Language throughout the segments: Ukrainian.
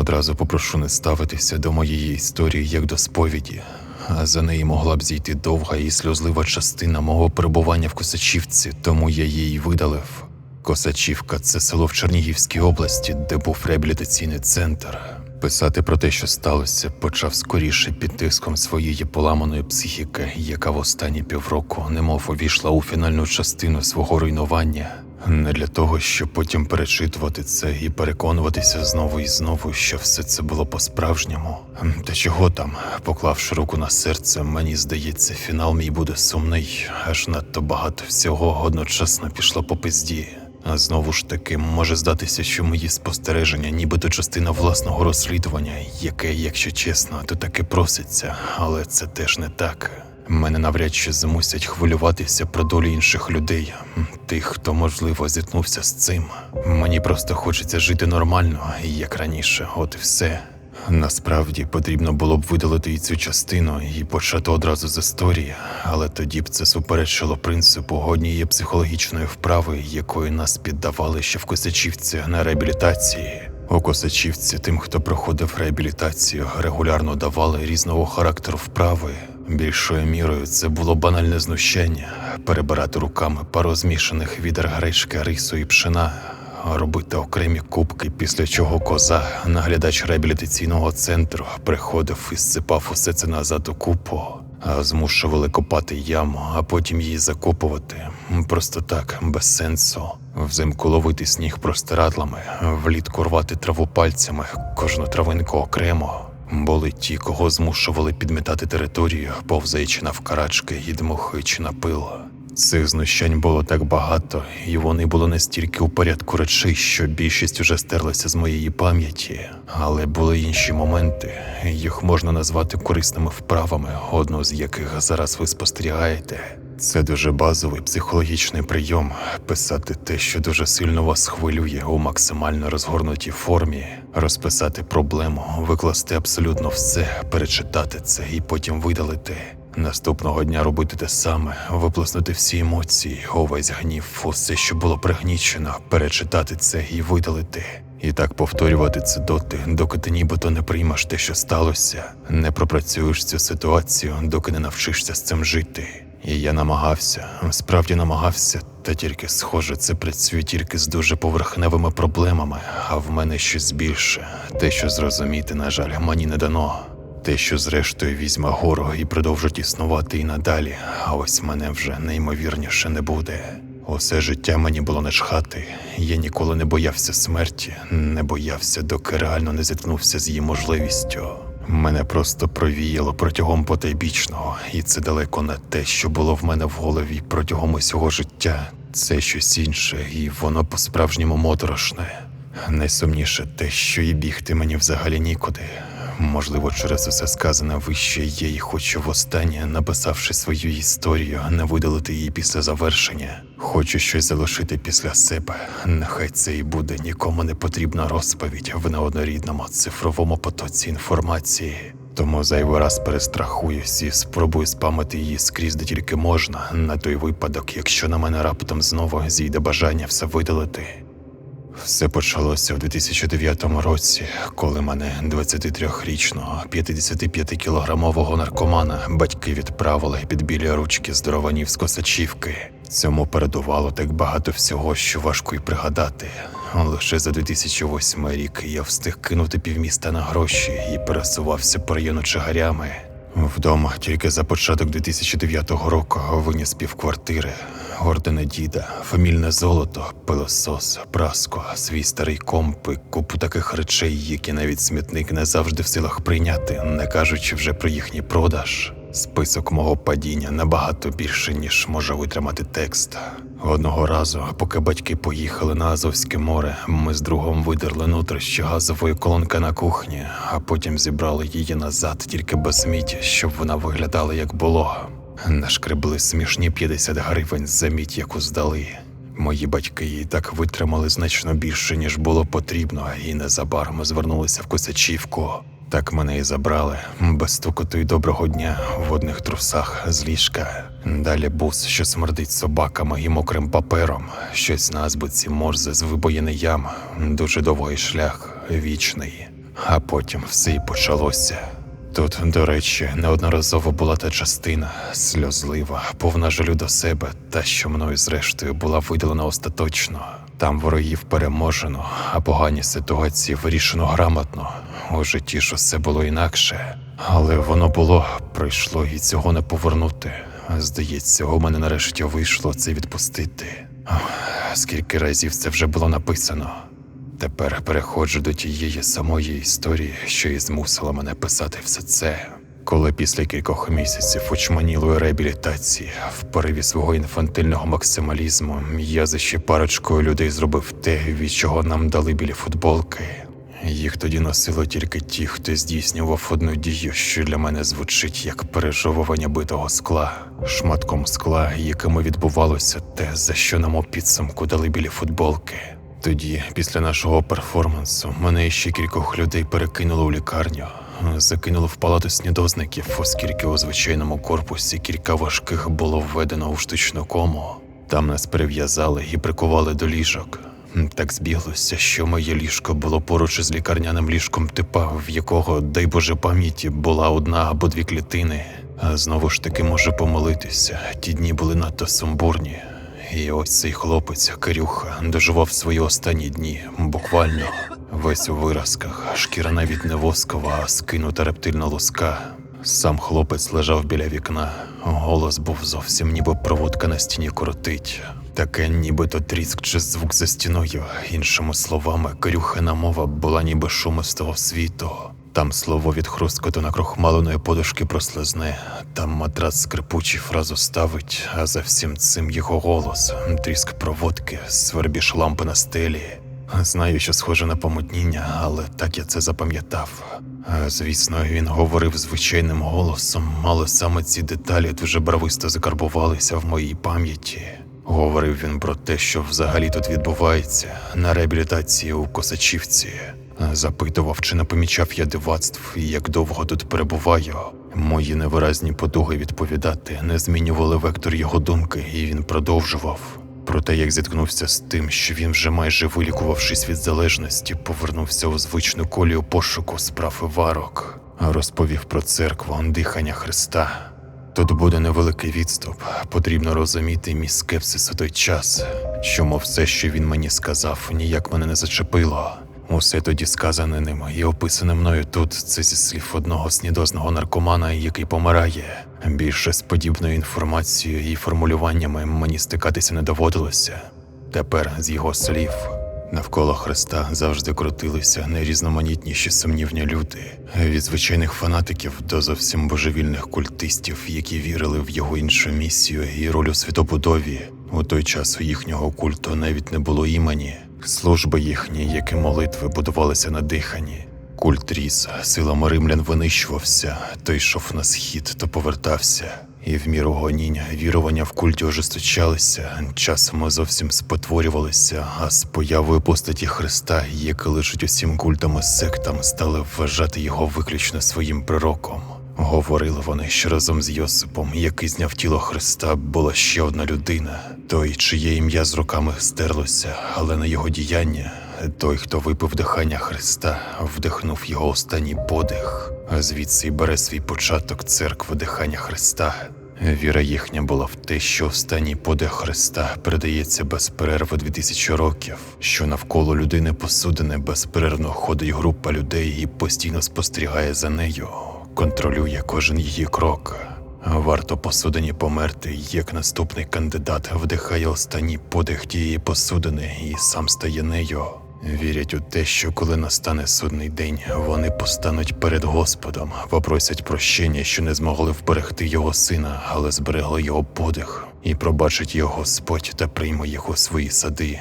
Одразу попрошу не ставитися до моєї історії як до сповіді, а за неї могла б зійти довга і сльозлива частина мого перебування в Косачівці, тому я її видалив. Косачівка – це село в Чернігівській області, де був реабілітаційний центр. Писати про те, що сталося, почав скоріше під тиском своєї поламаної психіки, яка в останні півроку немов увійшла у фінальну частину свого руйнування. Не для того, щоб потім перечитувати це і переконуватися знову і знову, що все це було по-справжньому. Та чого там, поклавши руку на серце, мені здається, фінал мій буде сумний, аж надто багато всього одночасно пішло по пизді. А знову ж таки, може здатися, що мої спостереження нібито частина власного розслідування, яке, якщо чесно, то таки проситься, але це теж не так. Мене навряд чи змусять хвилюватися про долю інших людей, тих, хто, можливо, зіткнувся з цим. Мені просто хочеться жити нормально, як раніше, от і все. Насправді, потрібно було б видалити і цю частину і почати одразу з історії, але тоді б це суперечило принципу однієї психологічної вправи, якої нас піддавали ще в Косачівці на реабілітації. У Косачівці тим, хто проходив реабілітацію, регулярно давали різного характеру вправи. Більшою мірою це було банальне знущання – перебирати руками пару змішаних відер гречки, рису і пшена, робити окремі кубки, після чого коза, наглядач реабілітаційного центру, приходив і зсипав усе це назад у купу, а змушували копати яму, а потім її закопувати. Просто так, без сенсу. Взимку ловити сніг простирадлами, влітку рвати траву пальцями, кожну травинку окремо. Були ті, кого змушували підмітати територію, повзаючи навкарачки і дмухаючи на пил. Цих знущань було так багато, і вони були настільки у порядку речей, що більшість уже стерлася з моєї пам'яті. Але були інші моменти, їх можна назвати корисними вправами, одну з яких зараз ви спостерігаєте. Це дуже базовий психологічний прийом – писати те, що дуже сильно вас хвилює, у максимально розгорнутій формі, розписати проблему, викласти абсолютно все, перечитати це і потім видалити. Наступного дня робити те саме, виплеснути всі емоції, увесь гнів, усе, що було пригнічено, перечитати це і видалити. І так повторювати це доти, доки ти нібито не приймеш те, що сталося, не пропрацюєш цю ситуацію, доки не навчишся з цим жити. І я намагався, справді намагався, та тільки, схоже, це працює тільки з дуже поверхневими проблемами, а в мене щось більше. Те, що зрозуміти, на жаль, мені не дано. Те, що зрештою візьме гору і продовжить існувати і надалі, а ось мене вже неймовірніше не буде. Усе життя мені було не чхати. Я ніколи не боявся смерті, не боявся, доки реально не зіткнувся з її можливістю. Мене просто провіяло протягом потайбічного, і це далеко не те, що було в мене в голові протягом усього життя. Це щось інше, і воно по-справжньому моторошне. Найсумніше те, що і бігти мені взагалі нікуди. Можливо, через усе сказане вище я і хочу востаннє, написавши свою історію, не видалити її після завершення. Хочу щось залишити після себе. Нехай це і буде нікому не потрібна розповідь в неоднорідному цифровому потоці інформації. Тому зайвий раз перестрахуюсь і спробую спамити її скрізь, де тільки можна, на той випадок, якщо на мене раптом знову зійде бажання все видалити. Все почалося в 2009 році, коли мене, 23-річного, 55-кілограмового наркомана, батьки відправили під білі ручки здорованів з Косачівки. Цьому передувало так багато всього, що важко й пригадати. Лише за 2008 рік я встиг кинути півміста на гроші і пересувався по району чагарями. Вдома тільки за початок 2009 року виніс півквартири, ордени діда, фамільне золото, пилосос, праску, свій старий комп і купу таких речей, які навіть смітник не завжди в силах прийняти, не кажучи вже про їхній продаж. Список мого падіння набагато більше, ніж може витримати текст. Одного разу, поки батьки поїхали на Азовське море, ми з другом видерли нутрощі газової колонки на кухні, а потім зібрали її назад, тільки без міді, щоб вона виглядала як було. Нашкребли смішні 50 гривень за мідь, яку здали. Мої батьки її так витримали значно більше, ніж було потрібно, і незабаром звернулися в Косачівку. Так мене і забрали, без стукоту й доброго дня, в одних трусах з ліжка. Далі бус, що смердить собаками і мокрим папером, щось на азбуці Морзе з вибоїни ям, дуже довгий шлях, вічний. А потім все й почалося. Тут, до речі, неодноразово була та частина, сльозлива, повна жалю до себе, та, що мною зрештою була видалена остаточно. Там ворогів переможено, а погані ситуації вирішено грамотно. У житті ж усе було інакше. Але воно було, пройшло, і цього не повернути. Здається, у мене нарешті вийшло це відпустити. Скільки разів це вже було написано. Тепер переходжу до тієї самої історії, що і змусила мене писати все це. Коли після кількох місяців очманілої реабілітації, в пориві свого інфантильного максималізму, я за ще парочкою людей зробив те, від чого нам дали білі футболки. Їх тоді носило тільки ті, хто здійснював одну дію, що для мене звучить як пережовування битого скла, шматком скла, якими відбувалося те, за що нам у підсумку дали білі футболки. Тоді, після нашого перформансу, мене ще кількох людей перекинуло у лікарню. Закинуло в палату снідозників, оскільки у звичайному корпусі кілька важких було введено у штучну кому. Там нас перев'язали і прикували до ліжок. Так збіглося, що моє ліжко було поруч із лікарняним ліжком типа, в якого, дай Боже пам'яті, була одна або дві клітини. А знову ж таки можу помилитися, ті дні були надто сумбурні. І ось цей хлопець, Кирюха, доживав свої останні дні, буквально. Весь у виразках, шкіра навіть не воскова, а скинута рептильна луска. Сам хлопець лежав біля вікна, голос був зовсім ніби проводка на стіні коротить. Таке нібито тріск чи звук за стіною. Іншими словами, Кирюхина мова була ніби шум із того світу. Там слово від хрусткоту накрохмаленої подушки прослизне, там матрац скрипучий фразу ставить, а за всім цим його голос, тріск проводки, свербіж лампи на стелі. Знаю, що схоже на помутніння, але так я це запам'ятав. Звісно, він говорив звичайним голосом, але саме ці деталі дуже барвисто закарбувалися в моїй пам'яті. Говорив він про те, що взагалі тут відбувається, на реабілітації у Косачівці. Запитував, чи не помічав я дивацтв і як довго тут перебуваю. Мої невиразні потуги відповідати не змінювали вектор його думки, і він продовжував. Про те, як зіткнувся з тим, що він вже майже вилікувавшись від залежності, повернувся у звичну колію пошуку справ і варок. Розповів про церкву, дихання Христа. Тут буде невеликий відступ. Потрібно розуміти мій скепсис у той час, чому все, що він мені сказав, ніяк мене не зачепило. Усе тоді сказане ним і описане мною тут, це зі слів одного снідозного наркомана, який помирає. Більше з подібною інформацією і формулюваннями мені стикатися не доводилося. Тепер, з його слів, навколо Христа завжди крутилися найрізноманітніші сумнівні люди. Від звичайних фанатиків до зовсім божевільних культистів, які вірили в його іншу місію і роль у світобудові. У той час у їхнього культу навіть не було імені. Служби їхні, як і молитви, будувалися на диханні. Культ ріс, силами римлян винищувався, то йшов на схід, то повертався. І в міру гоніння вірування в культі ожесточалися, часом зовсім спотворювалися, а з появою постаті Христа, яка лежить усім культам і сектам, стали вважати його виключно своїм пророком. Говорили вони, що разом з Йосипом, який зняв тіло Христа, була ще одна людина. Той, чиє ім'я з роками стерлося, але на його діяння. Той, хто випив дихання Христа, вдихнув його останній подих. А звідси й бере свій початок церкви дихання Христа. Віра їхня була в те, що останній подих Христа передається без перерви 2000 років, що навколо людини посудини безперервно ходить група людей і постійно спостерігає за нею, контролює кожен її крок. Варто посудині померти, як наступний кандидат вдихає останній подих тієї посудини і сам стає нею. Вірять у те, що коли настане судний день, вони постануть перед Господом, попросять прощення, що не змогли вберегти його сина, але зберегли його подих, і пробачить його Господь та прийме його у свої сади.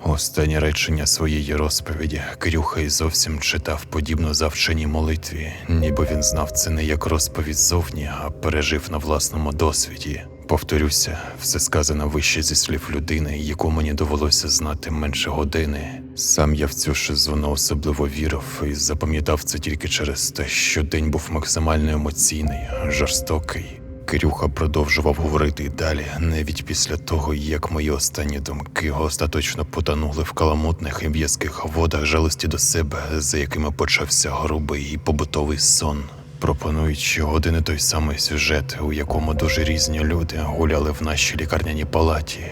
Останнє речення своєї розповіді Кирюха й зовсім читав подібно завченій молитві, ніби він знав це не як розповідь ззовні, а пережив на власному досвіді. Повторюся, все сказано вище зі слів людини, яку мені довелося знати менше години. Сам я в цю шизону особливо вірив і запам'ятав це тільки через те, що день був максимально емоційний, жорстокий. Кирюха продовжував говорити й далі, навіть після того, як мої останні думки остаточно потонули в каламутних і в'язких водах жалості до себе, за якими почався грубий і побутовий сон, пропонуючи один і той самий сюжет, у якому дуже різні люди гуляли в нашій лікарняній палаті.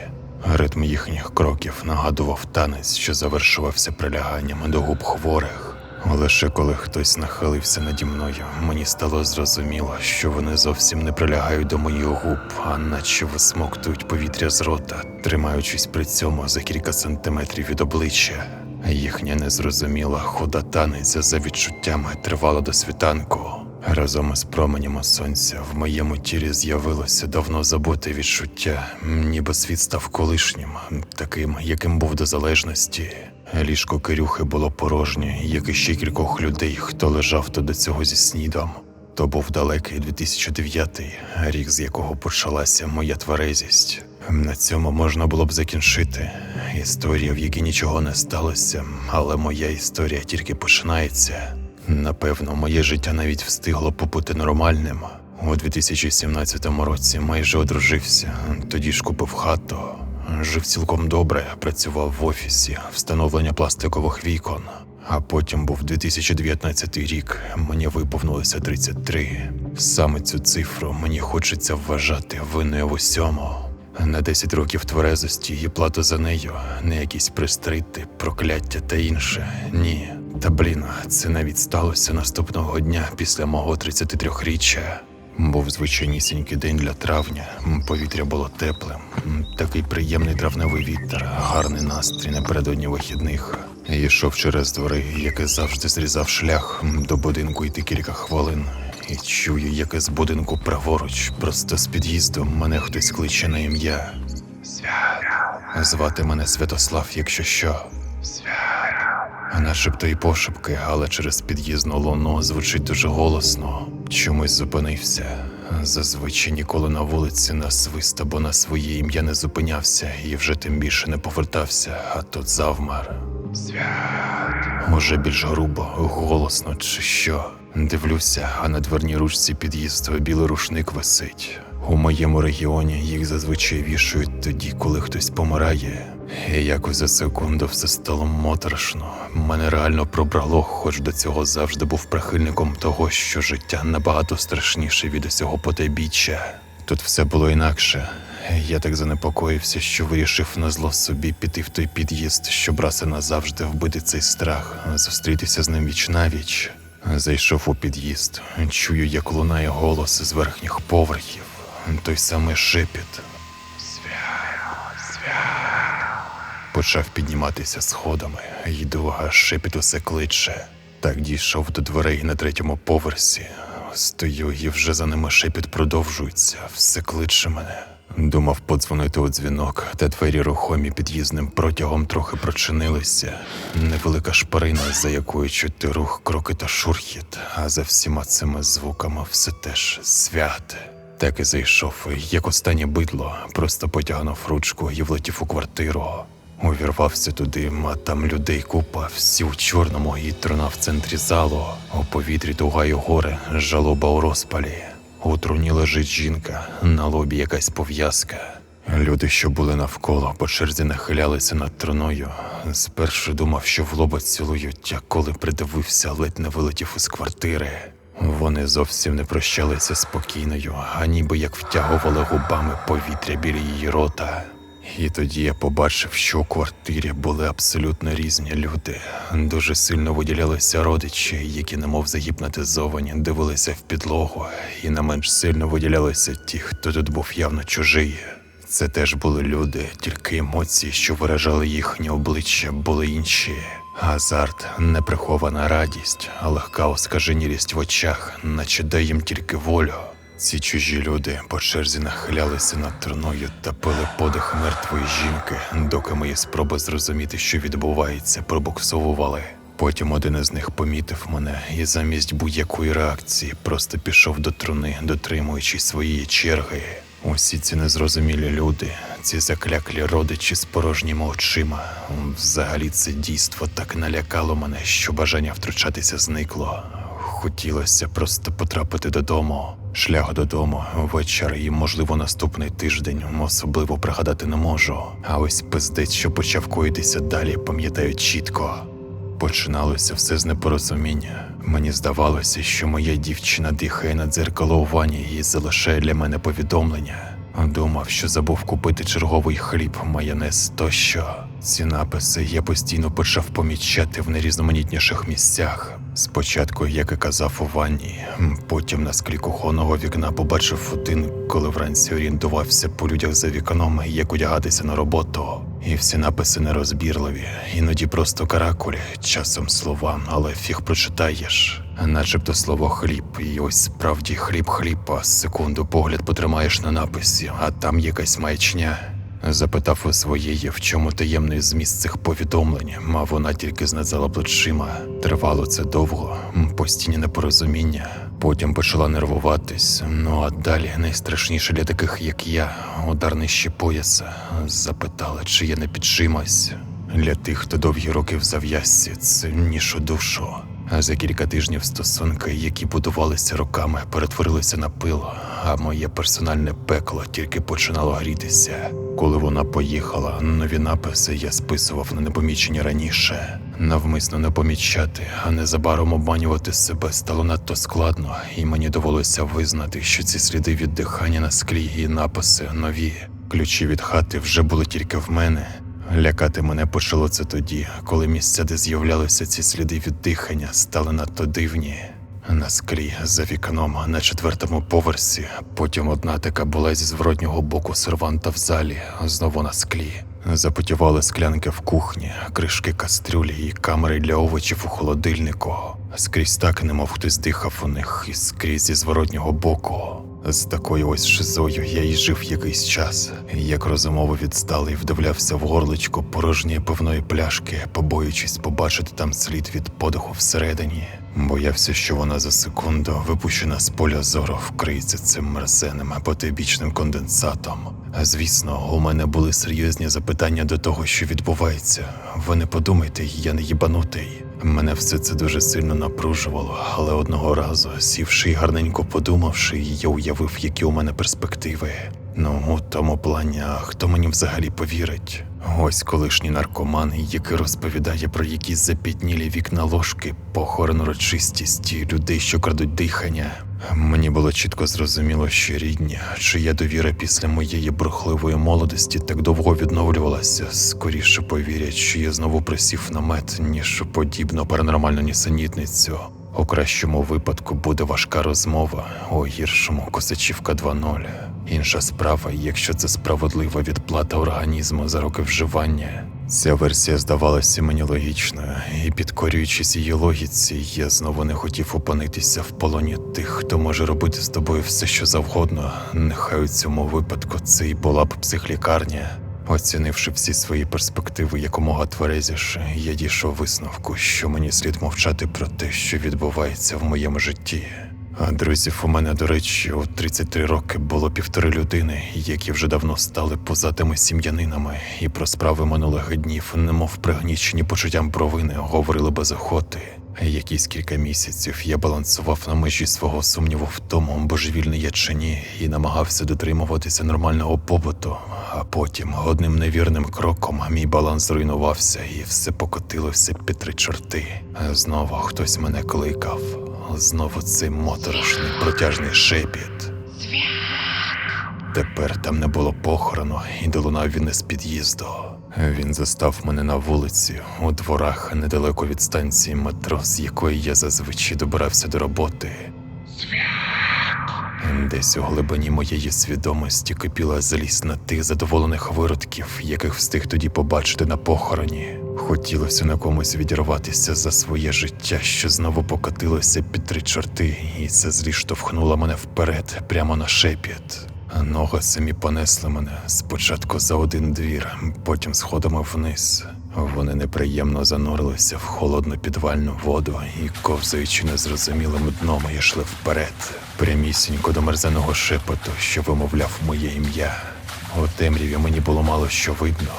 Ритм їхніх кроків нагадував танець, що завершувався приляганням до губ хворих. Лише коли хтось нахилився наді мною, мені стало зрозуміло, що вони зовсім не прилягають до моїх губ, а наче висмоктують повітря з рота, тримаючись при цьому за кілька сантиметрів від обличчя. Їхня незрозуміла худа танець за відчуттями тривала до світанку. Разом із променями сонця в моєму тілі з'явилося давно забуте відчуття, ніби світ став колишнім, таким, яким був до залежності. Ліжко Кирюхи було порожнє, як і ще кількох людей, хто лежав тут до цього зі снідом. То був далекий 2009, рік, з якого почалася моя тверезість. На цьому можна було б закінчити. Історія, в якій нічого не сталося, але моя історія тільки починається. Напевно, моє життя навіть встигло побути нормальним. У 2017 році майже одружився, тоді ж купив хату. Жив цілком добре, працював в офісі, встановлення пластикових вікон. А потім був 2019 рік, мені виповнилося 33. Саме цю цифру мені хочеться вважати винною в усьому. На 10 років тверезості і плату за нею, не якісь пристрити, прокляття та інше. Ні. Та блін, це навіть сталося наступного дня після мого 33-річчя. Був звичайнісінький день для травня, повітря було теплим, такий приємний травневий вітер, гарний настрій напередодні вихідних. Йшов через двори, як і завжди зрізав шлях, до будинку йти кілька хвилин. І чую, як із будинку праворуч, просто з під'їзду, мене хтось кличе на ім'я. Свят. Звати мене Святослав, якщо що. Свят. Начебто і пошепки, але через під'їзну луну звучить дуже голосно. Чомусь зупинився. Зазвичай ніколи на вулиці на свист або на своє ім'я не зупинявся і вже тим більше не повертався, а тут завмер. Свят. Може більш грубо, голосно чи що. Дивлюся, а на дверній ручці під'їзду білий рушник висить. У моєму регіоні їх зазвичай вішають тоді, коли хтось помирає. І якось за секунду все стало моторошно. Мене реально пробрало, хоч до цього завжди був прихильником того, що життя набагато страшніше від усього потайбіччя. Тут все було інакше. Я так занепокоївся, що вирішив назло собі піти в той під'їзд, щоб раз і назавжди вбити цей страх, зустрітися з ним віч-навіч. Зайшов у під'їзд, чую, як лунає голос з верхніх поверхів. Той самий шепіт. Почав підніматися сходами, йду, аж шепіт усе кличе. Так дійшов до дверей на 3-му поверсі. Стою, і вже за ними шепіт продовжується, все кличе мене. Думав подзвонити у дзвінок, та двері рухомі під'їзним протягом трохи прочинилися. Невелика шпарина, за якою чути рух, кроки та шурхіт, а за всіма цими звуками все теж святе. Так і зайшов, як останнє бидло, просто потягнув ручку і влетів у квартиру. Увірвався туди, а там людей купа, всі у чорному, і труна в центрі залу. У повітрі туга й горе, жалоба у розпалі. У труні лежить жінка, на лобі якась пов'язка. Люди, що були навколо, по черзі нахилялися над труною. Спершу думав, що в лоба цілують, а коли придивився, ледь не вилетів із квартири. Вони зовсім не прощалися спокійною, а ніби як втягували губами повітря біля її рота. І тоді я побачив, що у квартирі були абсолютно різні люди. Дуже сильно виділялися родичі, які немов загіпнотизовані, дивилися в підлогу. І не менш сильно виділялися ті, хто тут був явно чужий. Це теж були люди, тільки емоції, що виражали їхні обличчя, були інші. Азарт, неприхована радість, легка оскаженілість в очах, наче дай їм тільки волю. Ці чужі люди по черзі нахилялися над труною та пили подих мертвої жінки, доки мої спроби зрозуміти, що відбувається, пробуксовували. Потім один із них помітив мене і замість будь-якої реакції просто пішов до труни, дотримуючись своєї черги. Усі ці незрозумілі люди, ці закляклі родичі з порожніми очима. Взагалі це дійство так налякало мене, що бажання втручатися зникло. Хотілося просто потрапити додому. Шлях додому, вечір і, можливо, наступний тиждень особливо пригадати не можу. А ось пиздець, що почав коїтися далі, пам'ятаю чітко. Починалося все з непорозуміння. Мені здавалося, що моя дівчина дихає на дзеркало у ванні і залишає для мене повідомлення. Думав, що забув купити черговий хліб, майонез тощо. Ці написи я постійно почав помічати в найрізноманітніших місцях. Спочатку, як і казав, у ванні, потім на склі кухонного вікна побачив один, коли вранці орієнтувався по людях за вікном, як одягатися на роботу. І всі написи нерозбірливі, іноді просто каракулі, часом слова, але фіг прочитаєш. Начебто слово «хліб», і ось справді хліб, а секунду погляд потримаєш на написі, а там якась маячня. Запитав у своєї, в чому таємний зміст цих повідомлень, а вона тільки знизала плечима. Тривало це довго, постійні непорозуміння. Потім почала нервуватись, а далі найстрашніше для таких, як я, удар нижче пояса. Запитала, чи я не під чимось. Для тих, хто довгі роки в зав'язці, це ніж у душу. А за кілька тижнів стосунки, які будувалися роками, перетворилися на пил, а моє персональне пекло тільки починало грітися. Коли вона поїхала, нові написи я списував на непомічені раніше. Навмисно не помічати, а незабаром обманювати себе стало надто складно, і мені довелося визнати, що ці сліди від дихання на склі і написи нові. Ключі від хати вже були тільки в мене. Лякати мене почало це тоді, коли місця, де з'являлися ці сліди від дихання, стали надто дивні. На склі, за вікном, на 4-му поверсі, потім одна така була зі зворотнього боку серванта в залі, знову на склі. Запотівали склянки в кухні, кришки кастрюлі і камери для овочів у холодильнику. Скрізь так, немов хтось дихав у них, і скрізь зі зворотнього боку. З такою ось шизою я й жив якийсь час. Як розумово відсталий вдивлявся в горличко порожньої пивної пляшки, побоюючись побачити там слід від подиху всередині. Боявся, що вона за секунду, випущена з поля зору, вкриється цим мерзенним потойбічним конденсатом. Звісно, у мене були серйозні запитання до того, що відбувається. Ви не подумайте, я не їбанутий. Мене все це дуже сильно напружувало, але одного разу, сівши і гарненько подумавши, я уявив, які у мене перспективи. У тому плані, а хто мені взагалі повірить? Ось колишній наркоман, який розповідає про якісь запітнілі вікна ложки, похорон урочистість і людей, що крадуть дихання. Мені було чітко зрозуміло, що рідні, чия довіра після моєї бурхливої молодості так довго відновлювалася, скоріше повірять, що я знову присів на мед, ніж у подібну паранормальну нісенітницю. У кращому випадку буде важка розмова, у гіршому – Косачівка 2.0. Інша справа, якщо це справедлива відплата організму за роки вживання. Ця версія здавалася мені логічною, і підкорюючись її логіці, я знову не хотів опинитися в полоні тих, хто може робити з тобою все, що завгодно. Нехай у цьому випадку це і була б психлікарня. Оцінивши всі свої перспективи якомога тверезіше, я дійшов висновку, що мені слід мовчати про те, що відбувається в моєму житті. А друзів у мене, до речі, у 33 роки було 1,5 людини, які вже давно стали позатими сім'янинами, і про справи минулих днів, немов пригнічені почуттям провини, говорили без охоти. Якісь кілька місяців я балансував на межі свого сумніву в тому, божевільний я чи ні, і намагався дотримуватися нормального побуту, а потім одним невірним кроком мій баланс зруйнувався і все покотилося під 3 чорти. Знову хтось мене кликав, знову цей моторошний протяжний шепіт. Тепер там не було похорону, і долунав він із під'їзду. Він застав мене на вулиці, у дворах недалеко від станції метро, з якої я зазвичай добирався до роботи. Десь у глибині моєї свідомості кипіла злість на тих задоволених виродків, яких встиг тоді побачити на похороні. Хотілося на комусь відірватися за своє життя, що знову покотилося під 3 чорти, і ця злість штовхнула мене вперед, прямо на шепіт. Ноги самі понесли мене, спочатку за один двір, потім сходами вниз. Вони неприємно занурилися в холодну підвальну воду і, ковзаючи незрозумілим дном, йшли вперед, прямісінько до мерзеного шепоту, що вимовляв моє ім'я. У темряві мені було мало що видно,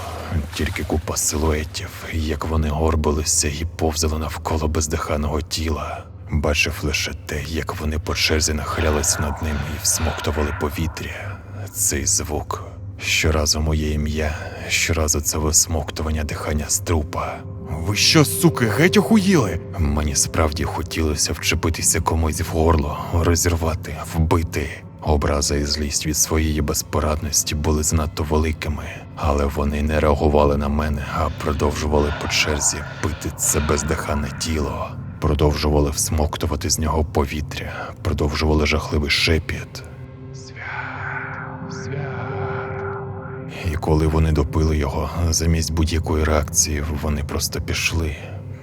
тільки купа силуетів, як вони горбилися і повзали навколо бездиханого тіла. Бачив лише те, як вони по черзі нахилялись над ним і всмоктували повітря. Цей звук. Щоразу моє ім'я, щоразу це висмоктування дихання з трупа. Ви що, суки, геть охуїли? Мені справді хотілося вчепитися комусь в горло, розірвати, вбити. Образа і злість від своєї безпорадності були занадто великими, але вони не реагували на мене, а продовжували по черзі пити це бездиханне тіло. Продовжували всмоктувати з нього повітря, продовжували жахливий шепіт. І коли вони допили його, замість будь-якої реакції, вони просто пішли.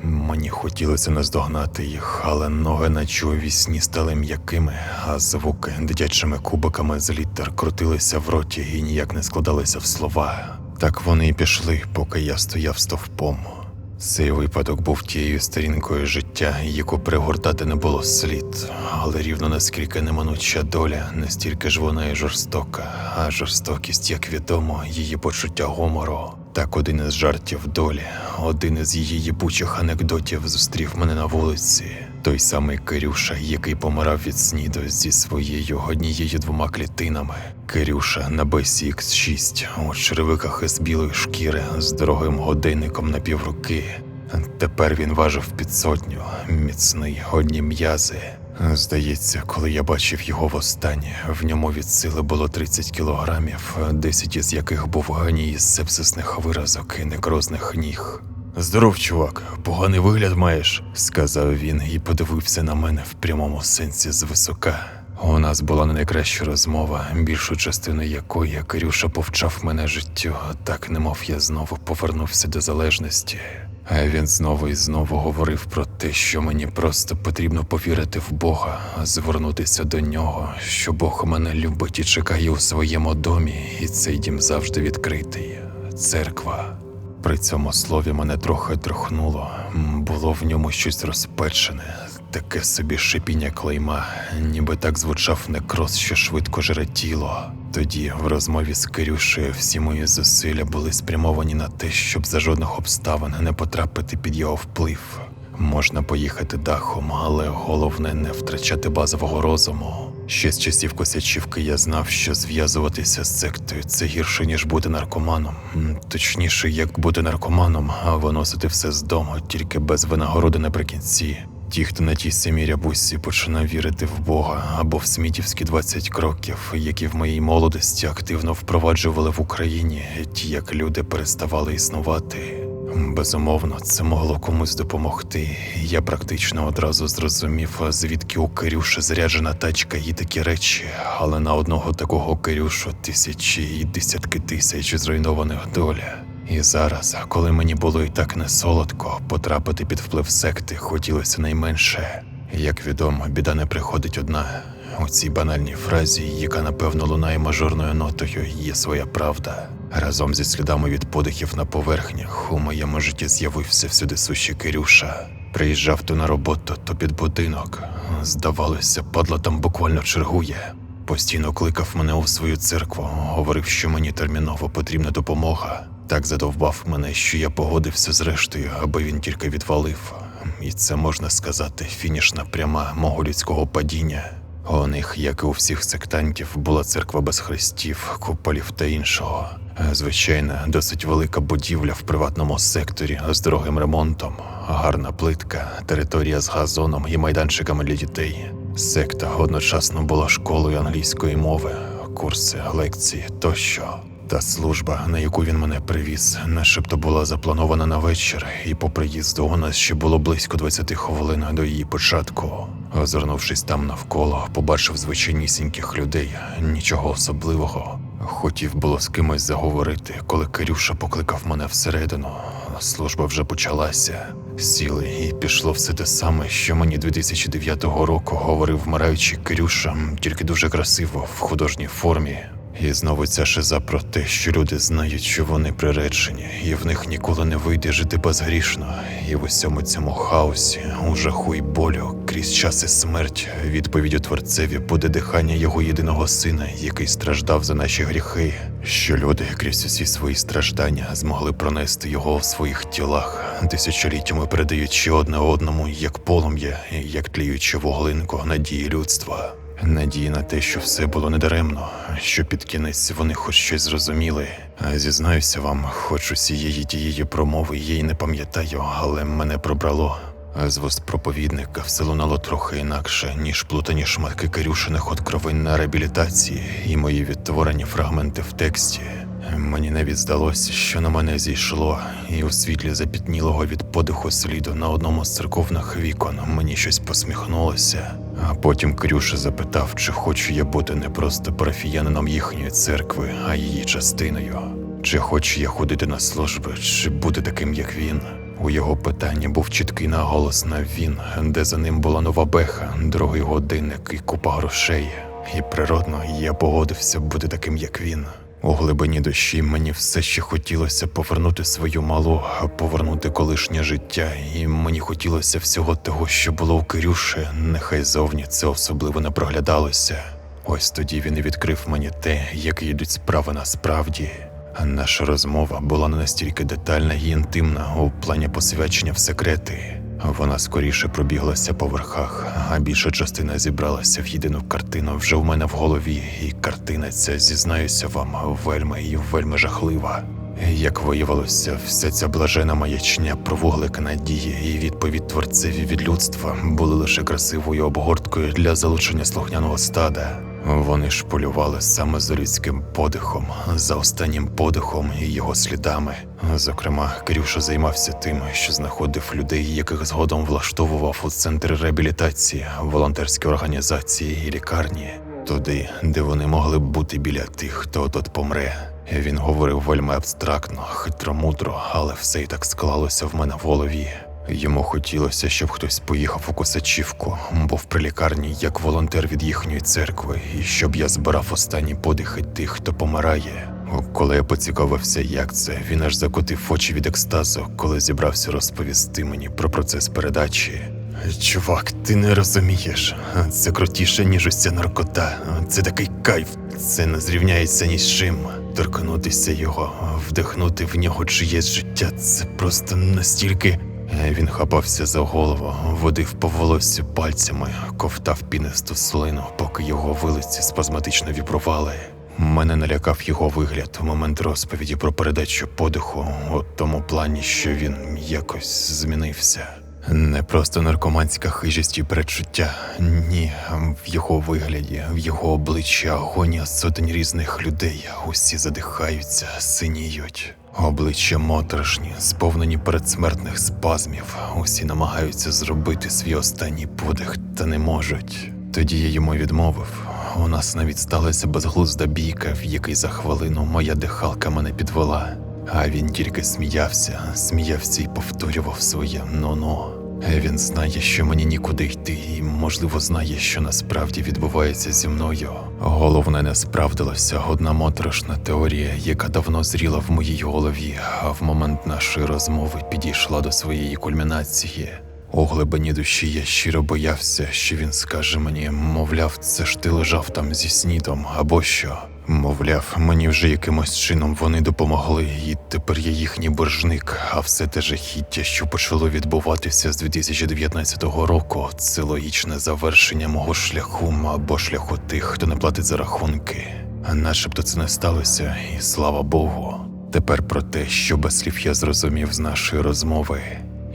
Мені хотілося наздогнати їх, але ноги наче у вісні стали м'якими, а звуки дитячими кубиками з літер крутилися в роті і ніяк не складалися в слова. Так вони й пішли, поки я стояв стовпом. Цей випадок був тією сторінкою життя, яку пригортати не було слід, але рівно наскільки неминуча доля, настільки ж вона і жорстока, а жорстокість, як відомо, її почуття гумору. Так один із жартів долі, один із її їбучих анекдотів зустрів мене на вулиці. Той самий Кирюша, який помирав від сніду зі своєю однією-двома клітинами. Кирюша на Бесі X6, у черевиках із білої шкіри, з дорогим годинником на півруки. Тепер він важив під 100, міцний, одні м'язи. Здається, коли я бачив його востаннє, в ньому від сили було 30 кілограмів, 10 із яких був геній із сепсисних виразок і некрозних ніг. «Здоров, чувак, поганий вигляд маєш», – сказав він і подивився на мене в прямому сенсі звисока. У нас була не найкраща розмова, більшу частину якої Кирюша повчав мене життю, так немов я знову повернувся до залежності. А він знову і знову говорив про те, що мені просто потрібно повірити в Бога, звернутися до нього, що Бог мене любить і чекає у своєму домі, і цей дім завжди відкритий. Церква. При цьому слові мене трохи трохнуло. Було в ньому щось розпечене, таке собі шипіння клейма, ніби так звучав некроз, що швидко жре тіло. Тоді, в розмові з Кирюшею, всі мої зусилля були спрямовані на те, щоб за жодних обставин не потрапити під його вплив. Можна поїхати дахом, але головне не втрачати базового розуму. Ще з часів Косячівки я знав, що зв'язуватися з сектою – це гірше, ніж бути наркоманом. Точніше, як бути наркоманом, а виносити все з дому, тільки без винагороди наприкінці. Ті, хто на тій самій рябусі починав вірити в Бога або в смітівські 20 кроків, які в моїй молодості активно впроваджували в Україні, ті, як люди переставали існувати. Безумовно, це могло комусь допомогти. Я практично одразу зрозумів, звідки у Кирюші заряджена тачка і такі речі, але на одного такого Кирюшу тисячі і десятки тисяч зруйнованих доля. І зараз, коли мені було і так не солодко, потрапити під вплив секти хотілося найменше. Як відомо, біда не приходить одна. У цій банальній фразі, яка напевно лунає мажорною нотою, є своя правда. Разом зі слідами від подихів на поверхнях у моєму житті з'явився всюди сущий Кирюша. Приїжджав то на роботу, то під будинок. Здавалося, падла там буквально чергує. Постійно кликав мене у свою церкву, говорив, що мені терміново потрібна допомога. Так задовбав мене, що я погодився зрештою, аби він тільки відвалив. І це, можна сказати, фінішна пряма мого людського падіння. У них, як і у всіх сектантів, була церква без хрестів, куполів та іншого. Звичайна, досить велика будівля в приватному секторі з дорогим ремонтом, гарна плитка, територія з газоном і майданчиками для дітей. Секта одночасно була школою англійської мови, курси, лекції тощо. Та служба, на яку він мене привіз, начебто була запланована на вечір, і по приїзду у нас ще було близько 20 хвилин до її початку. Озирнувшись там навколо, побачив звичайнісіньких людей, нічого особливого. Хотів було з кимось заговорити, коли Кирюша покликав мене всередину. Служба вже почалася. Сіли, і пішло все те саме, що мені 2009 року говорив вмираючий Кирюша, тільки дуже красиво, в художній формі. І знову ця шиза про те, що люди знають, що вони приречені, і в них ніколи не вийде жити безгрішно. І в усьому цьому хаосі, у жаху й болю, крізь час і смерть, відповіддю Творцеві буде дихання його єдиного сина, який страждав за наші гріхи, що люди крізь усі свої страждання змогли пронести його в своїх тілах, тисячоліттями передаючи одне одному, як полум'я, як тліючу вуглинку надії людства. Надії на те, що все було недаремно, що під кінець вони хоч щось зрозуміли. Зізнаюся вам, хоч усієї тієї промови я й не пам'ятаю, але мене пробрало. З вуст проповідника все лунало трохи інакше, ніж плутані шматки Кирюшиних откровень на реабілітації і мої відтворені фрагменти в тексті. Мені навіть здалося, що на мене зійшло, і у світлі запітнілого від подиху сліду на одному з церковних вікон мені щось посміхнулося. А потім Кирюша запитав, чи хочу я бути не просто парафіянином їхньої церкви, а її частиною. Чи хочу я ходити на служби, чи бути таким, як він. У його питанні був чіткий наголос на «він», де за ним була нова беха, дорогий годинник і купа грошей. І природно, я погодився бути таким, як він. У глибині душі мені все ще хотілося повернути свою малу, повернути колишнє життя, і мені хотілося всього того, що було у Кирюші, нехай зовні це особливо не проглядалося. Ось тоді він і відкрив мені те, як йдуть справи насправді. Наша розмова була не настільки детальна і інтимна у плані посвячення в секрети. Вона скоріше пробіглася по верхах, а більша частина зібралася в єдину картину вже в мене в голові, і картина ця, зізнаюся вам, вельми і вельми жахлива. Як виявилося, вся ця блажена маячня про вуглик надії і відповідь Творцеві від людства були лише красивою обгорткою для залучення слухняного стада. Вони ж полювали саме за людським подихом, за останнім подихом і його слідами. Зокрема, Кирюша займався тим, що знаходив людей, яких згодом влаштовував у центри реабілітації, волонтерські організації і лікарні. Туди, де вони могли б бути біля тих, хто от помре. Він говорив вельми абстрактно, хитромудро, але все й так склалося в мене в голові. Йому хотілося, щоб хтось поїхав у Косачівку, був при лікарні як волонтер від їхньої церкви, і щоб я збирав останні подихи тих, хто помирає. Коли я поцікавився, як це, він аж закотив очі від екстазу, коли зібрався розповісти мені про процес передачі. «Чувак, ти не розумієш. Це крутіше, ніж уся наркота. Це такий кайф. Це не зрівняється ні з чим. Торкнутися його, вдихнути в нього чиєсь життя – це просто настільки...» Він хапався за голову, водив по волоссю пальцями, ковтав пінисту слину, поки його вилиці спазматично вібрували. Мене налякав його вигляд у момент розповіді про передачу подиху, у тому плані, що він якось змінився. Не просто наркоманська хижість і передчуття, ні, в його вигляді, в його обличчі агонія сотень різних людей, усі задихаються, синіють. Обличчя моторошні, сповнені передсмертних спазмів, усі намагаються зробити свій останній подих, та не можуть. Тоді я йому відмовив. У нас навіть сталася безглузда бійка, в якій за хвилину моя дихалка мене підвела. А він тільки сміявся і повторював своє «ну-ну». Він знає, що мені нікуди йти, і, можливо, знає, що насправді відбувається зі мною. Головне, не справдилася одна моторошна теорія, яка давно зріла в моїй голові, а в момент нашої розмови підійшла до своєї кульмінації. У глибині душі я щиро боявся, що він скаже мені, мовляв, це ж ти лежав там зі снідом, або що. Мовляв, мені вже якимось чином вони допомогли, і тепер я їхній боржник, а все те жахіття, що почало відбуватися з 2019 року, це логічне завершення мого шляху або шляху тих, хто не платить за рахунки. Начебто це не сталося, і слава Богу. Тепер про те, що без слів я зрозумів з нашої розмови.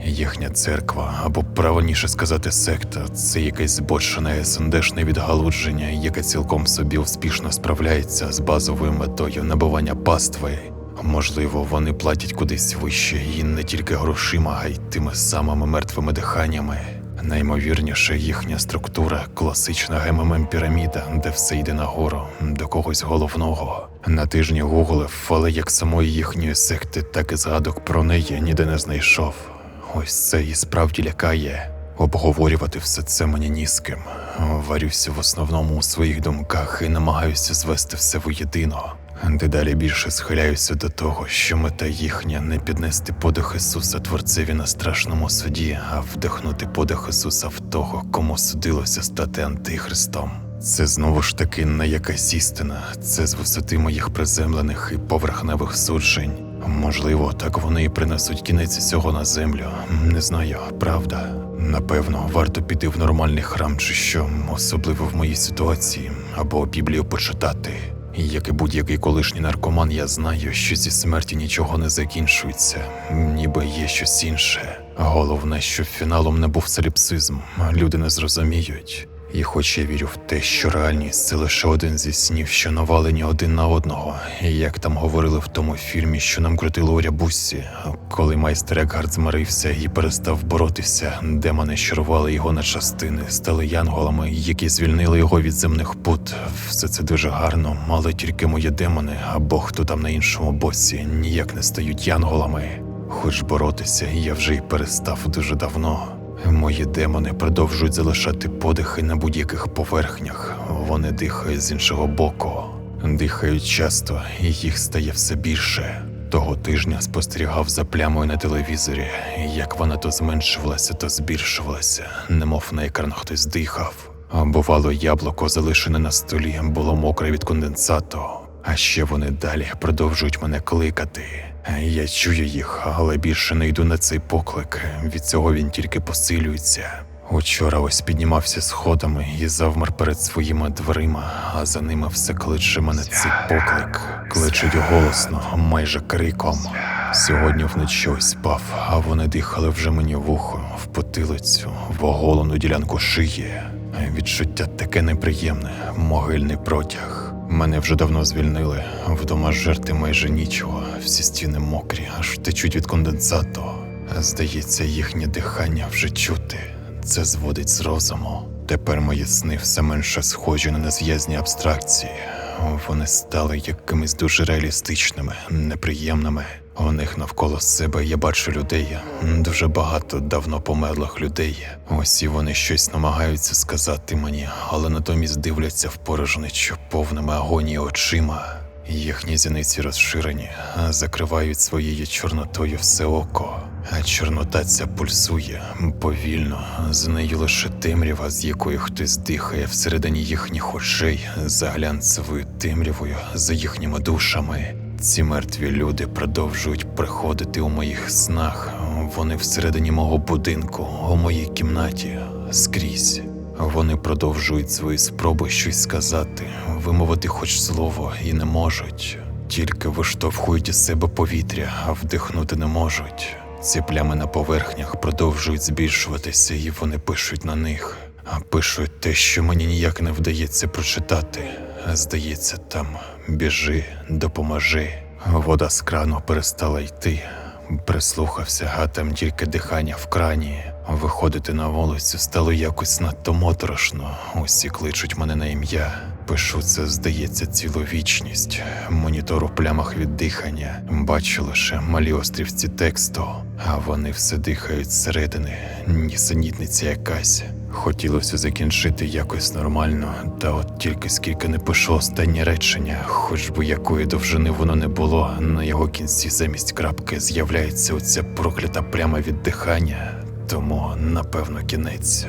Їхня церква, або правильніше сказати секта, це якесь збочене СНДшне відгалудження, яке цілком собі успішно справляється з базовою метою набивання пастви. Можливо, вони платять кудись вище і не тільки грошима, а й тими самими мертвими диханнями. Наймовірніше, їхня структура – класична ГММ-піраміда, де все йде нагору, до когось головного. На тижні гуглив, але як самої їхньої секти, так і згадок про неї ніде не знайшов. Ось це і справді лякає. Обговорювати все це мені ні з ким. Варюся в основному у своїх думках і намагаюся звести все воєдино. Дедалі більше схиляюся до того, що мета їхня не піднести подих Ісуса Творцеві на страшному суді, а вдихнути подих Ісуса в того, кому судилося стати антихристом. Це знову ж таки не якась істина, це з висоти моїх приземлених і поверхневих суджень. Можливо, так вони і принесуть кінець усього на землю. Не знаю, правда. Напевно, варто піти в нормальний храм чи що, особливо в моїй ситуації, або Біблію почитати. І як і будь-який колишній наркоман, я знаю, що зі смерті нічого не закінчується, ніби є щось інше. Головне, щоб фіналом не був соліпсизм, люди не зрозуміють. І хоч я вірю в те, що реальність – це лише один зі снів, що навалені один на одного, і як там говорили в тому фільмі, що нам крутили у Рябусі, коли майстер Екгард змирився і перестав боротися, демони, що рвали його на частини, стали янголами, які звільнили його від земних пут. Все це дуже гарно, але тільки мої демони, або хто там на іншому боці, ніяк не стають янголами. Хоч боротися я вже й перестав дуже давно. Мої демони продовжують залишати подихи на будь-яких поверхнях. Вони дихають з іншого боку. Дихають часто, і їх стає все більше. Того тижня спостерігав за плямою на телевізорі, як вона то зменшувалася, то збільшувалася, немов на екран хтось дихав. А бувало, яблуко, залишене на столі, було мокре від конденсату. А ще вони далі продовжують мене кликати. Я чую їх, але більше не йду на цей поклик. Від цього він тільки посилюється. Учора ось піднімався сходами і завмер перед своїми дверима, а за ними все кличе мене цей поклик. Кличуть голосно, майже криком. Сьогодні вночі ось спав, а вони дихали вже мені в ухо, в потилицю, в оголену ділянку шиї. Відчуття таке неприємне, могильний протяг. Мене вже давно звільнили, вдома жерти майже нічого, всі стіни мокрі, аж течуть від конденсату. Здається, їхнє дихання вже чути. Це зводить з розуму. Тепер мої сни все менше схожі на незв'язні абстракції. Вони стали якимись дуже реалістичними, неприємними. У них навколо себе я бачу людей, дуже багато давно померлих людей. Усі вони щось намагаються сказати мені, але натомість дивляться в порожнечу повними агонії очима. Їхні зіниці розширені, закривають своєю чорнотою все око. А чорнота ця пульсує повільно, з нею лише темрява, з якої хтось дихає всередині їхніх очей, за глянцевою темрявою, за їхніми душами. Ці мертві люди продовжують приходити у моїх снах. Вони всередині мого будинку, у моїй кімнаті, скрізь. Вони продовжують свої спроби щось сказати, вимовити хоч слово і не можуть. Тільки виштовхують із себе повітря, а вдихнути не можуть. Ці плями на поверхнях продовжують збільшуватися, і вони пишуть на них. А пишуть те, що мені ніяк не вдається прочитати. Здається, там «біжи, допоможи». Вода з крану перестала йти. Прислухався, а там тільки дихання в крані. Виходити на вулицю стало якось надто моторошно. Усі кличуть мене на ім'я. Пишу це, здається, цілу вічність. Монітор у плямах від дихання. Бачу лише малі острівці тексту, а вони все дихають зсередини. Нісенітниця якась. Хотілося закінчити якось нормально, та от тільки скільки не пишу останнє речення, хоч би якої довжини воно не було, на його кінці замість крапки з'являється оця проклята пляма від дихання, тому, напевно, кінець.